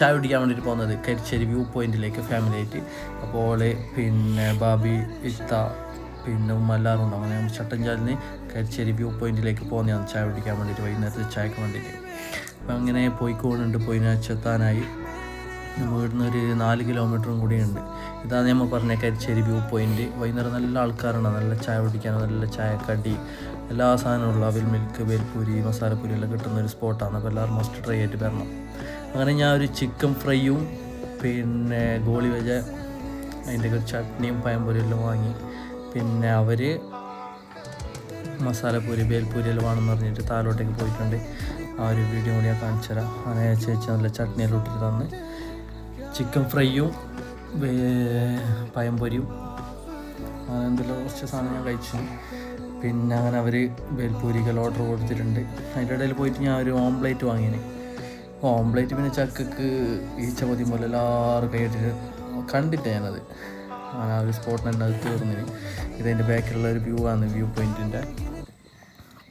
ചായ കുടിക്കാൻ വേണ്ടിയിട്ട് പോകുന്നത് കരിശ്ശേരി വ്യൂ പോയിന്റിലേക്ക് ഫാമിലി ആയിട്ട്. അപ്പോൾ പിന്നെ ബാബി ഇത്ത പിന്നെ ഉമ്മ എല്ലാവരും ഉണ്ടാവും. അങ്ങനെ ചട്ടഞ്ചാലിന് കരിശ്ശേരി വ്യൂ പോയിന്റിലേക്ക് പോകുന്നതാണ് ചായ കുടിക്കാൻ വേണ്ടിയിട്ട്, വൈകുന്നേരത്തെ ചായക്ക് വേണ്ടിയിട്ട്. അപ്പം അങ്ങനെ പോയിക്കോണ്ടുണ്ട്. പോയിനെത്താനായി നമ്മൾ ഇവിടുന്ന് ഒരു 4 കിലോമീറ്ററും കൂടിയുണ്ട്. ഇതാണ് നമ്മൾ പറഞ്ഞ കരിശ്ശേരി വ്യൂ പോയിന്റ്. വൈകുന്നേരം നല്ല ആൾക്കാരുണ്ട്, നല്ല ചായ കുടിക്കാൻ, നല്ല ചായക്കടി എല്ലാ സാധനമുള്ള അവിൽ മിൽക്ക്, ബേൽപൂരി, മസാലപ്പൂരി എല്ലാം കിട്ടുന്ന ഒരു സ്പോട്ടാണ്. അപ്പോൾ എല്ലാവരും മസ്റ്റ് ട്രൈ ആയിട്ട് വരണം. അങ്ങനെ ഞാൻ ഒരു ചിക്കൻ ഫ്രൈയും പിന്നെ ഗോളി വെജ അതിൻ്റെ ഒരു ചട്നിയും പഴംപൊരിയും എല്ലാം വാങ്ങി. പിന്നെ അവർ മസാലപ്പൂരി ബേൽപൂരി എല്ലാം വേണമെന്ന് പറഞ്ഞിട്ട് താലോട്ടേക്ക് പോയിട്ടുണ്ട്. ആ ഒരു വീഡിയോ കൂടി ഞാൻ കാണിച്ചു തരാം. അങ്ങനെ ചേച്ചി നല്ല ചട്നിയെല്ലാം ഇട്ടിട്ട് തന്ന് ചിക്കൻ ഫ്രൈയും പഴംപൊരിയും അങ്ങനെ എന്തെല്ലാം കുറച്ച് സാധനം ഞാൻ കഴിച്ചു. പിന്നെ അങ്ങനെ അവർ ബേൽപൂരികൾ ഓർഡർ കൊടുത്തിട്ടുണ്ട്. അതിൻ്റെ ഇടയിൽ പോയിട്ട് ഞാൻ ഒരു ഓംപ്ലേറ്റ് വാങ്ങിയത്. ഓംപ്ലേറ്റ് പിന്നെ ചക്കക്ക് ഈ ചപ്പാത്തി പോലെ എല്ലാവരും കൈയിട്ടിട്ട് കണ്ടിട്ട് ഞാനത് അങ്ങനെ ആ ഒരു സ്പോട്ടിന് തന്നെ അത് തീർന്നിന്. ഇതിൻ്റെ ബാക്കിലുള്ള ഒരു വ്യൂ ആണ്, വ്യൂ പോയിൻറ്റിൻ്റെ.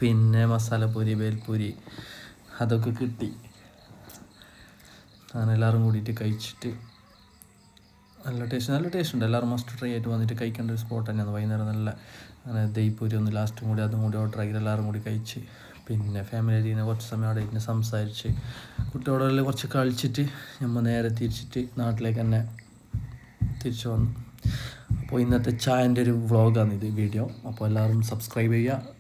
പിന്നെ മസാലപ്പൂരി ബേൽപൂരി അതൊക്കെ കിട്ടി. അങ്ങനെ എല്ലാവരും കൂടിയിട്ട് കഴിച്ചിട്ട് നല്ല ടേസ്റ്റ് ഉണ്ട്. എല്ലാവരും മസ്റ്റ് ട്രൈ ആയിട്ട് വന്നിട്ട് കഴിക്കേണ്ട ഒരു സ്പോട്ട് തന്നെയാണ്. വൈകുന്നേരം നല്ല അങ്ങനെ ദഹിപ്പൂരി ഒന്ന് ലാസ്റ്റും കൂടി അതും കൂടി ഓർഡർ ആക്കി എല്ലാവരും കൂടി കഴിച്ച് പിന്നെ ഫാമിലി ഇരുന്ന് കുറച്ച് സമയം അവിടെ ഇരുന്ന് സംസാരിച്ച് കുട്ടിയോടെല്ലാം കുറച്ച് കളിച്ചിട്ട് നമ്മൾ നേരെ തിരിച്ചിട്ട് നാട്ടിലേക്ക് തന്നെ തിരിച്ചു വന്നു. അപ്പോൾ ഇന്നത്തെ ചായൻ്റെ ഒരു വ്ളോഗാണ് ഇത് വീഡിയോ. അപ്പോൾ എല്ലാവരും സബ്സ്ക്രൈബ് ചെയ്യുക,